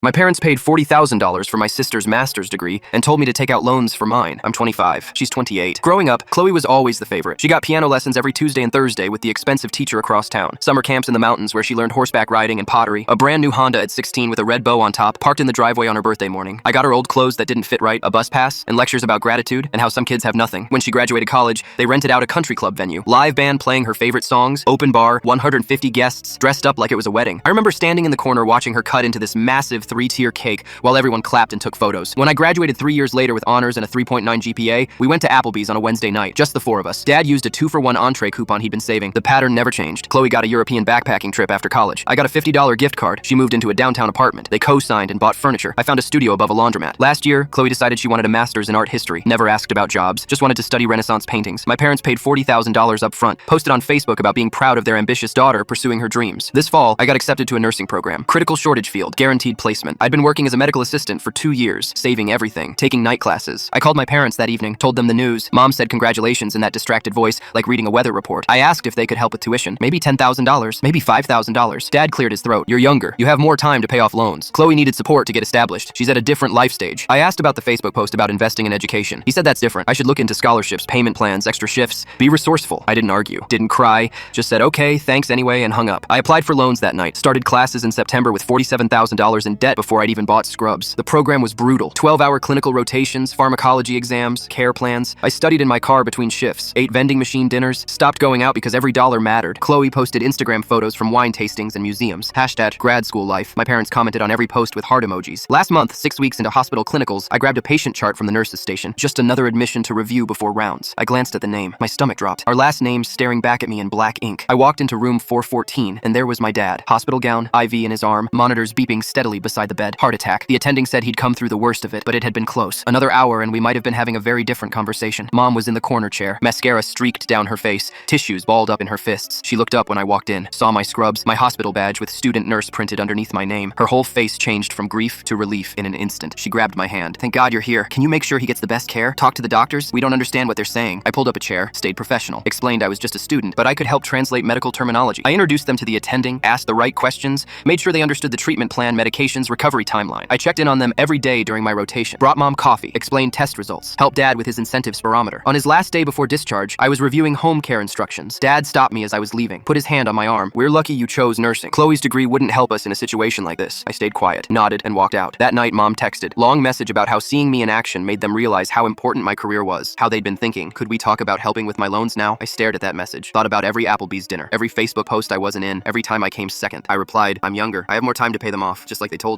My parents paid $40,000 for my sister's master's degree and told me to take out loans for mine. I'm 25. She's 28. Growing up, Chloe was always the favorite. She got piano lessons every Tuesday and Thursday with the expensive teacher across town. Summer camps in the mountains where she learned horseback riding and pottery. A brand new Honda at 16 with a red bow on top, parked in the driveway on her birthday morning. I got her old clothes that didn't fit right, a bus pass, and lectures about gratitude and how some kids have nothing. When she graduated college, they rented out a country club venue. Live band playing her favorite songs, open bar, 150 guests, dressed up like it was a wedding. I remember standing in the corner watching her cut into this massive 3-tier cake while everyone clapped and took photos. When I graduated 3 years later with honors and a 3.9 GPA, we went to Applebee's on a Wednesday night, just the 4 of us. Dad used a 2-for-1 entree coupon he'd been saving. The pattern never changed. Chloe got a European backpacking trip after college. I got a $50 gift card. She moved into a downtown apartment. They co-signed and bought furniture. I found a studio above a laundromat. Last year, Chloe decided she wanted a master's in art history. Never asked about jobs, just wanted to study Renaissance paintings. My parents paid $40,000 up front, posted on Facebook about being proud of their ambitious daughter pursuing her dreams. This fall, I got accepted to a nursing program. Critical shortage field, guaranteed placement. I'd been working as a medical assistant for 2 years, saving everything, taking night classes. I called my parents that evening, told them the news. Mom said congratulations in that distracted voice, like reading a weather report. I asked if they could help with tuition. Maybe $10,000, maybe $5,000. Dad cleared his throat. You're younger. You have more time to pay off loans. Chloe needed support to get established. She's at a different life stage. I asked about the Facebook post about investing in education. He said that's different. I should look into scholarships, payment plans, extra shifts, be resourceful. I didn't argue, didn't cry, just said okay, thanks anyway, and hung up. I applied for loans that night, started classes in September with $47,000 in debt before I'd even bought scrubs. The program was brutal. 12-hour clinical rotations, pharmacology exams, care plans. I studied in my car between shifts, ate vending machine dinners, stopped going out because every dollar mattered. Chloe posted Instagram photos from wine tastings and museums. Hashtag grad school life. My parents commented on every post with heart emojis. Last month, 6 weeks into hospital clinicals, I grabbed a patient chart from the nurse's station. Just another admission to review before rounds. I glanced at the name. My stomach dropped. Our last names staring back at me in black ink. I walked into room 414, and there was my dad. Hospital gown, IV in his arm, monitors beeping steadily beside the bed. Heart attack. The attending said he'd come through the worst of it, but it had been close. Another hour and we might have been having a very different conversation. Mom was in the corner chair. Mascara streaked down her face, tissues balled up in her fists. She looked up when I walked in, saw my scrubs, my hospital badge with student nurse printed underneath my name. Her whole face changed from grief to relief in an instant. She grabbed my hand. Thank God you're here. Can you make sure he gets the best care? Talk to the doctors? We don't understand what they're saying. I pulled up a chair, stayed professional, explained I was just a student, but I could help translate medical terminology. I introduced them to the attending, asked the right questions, made sure they understood the treatment plan, medications, recovery timeline. I checked in on them every day during my rotation, brought Mom coffee, explained test results, helped Dad with his incentive spirometer. On his last day before discharge, I was reviewing home care instructions. Dad stopped me as I was leaving, put his hand on my arm. We're lucky you chose nursing. Chloe's degree wouldn't help us in a situation like this. I stayed quiet, nodded, and walked out. That night, Mom texted. Long message about how seeing me in action made them realize how important my career was, how they'd been thinking. Could we talk about helping with my loans now? I stared at that message, thought about every Applebee's dinner, every Facebook post I wasn't in, every time I came second. I replied, I'm younger. I have more time to pay them off, just like they told me.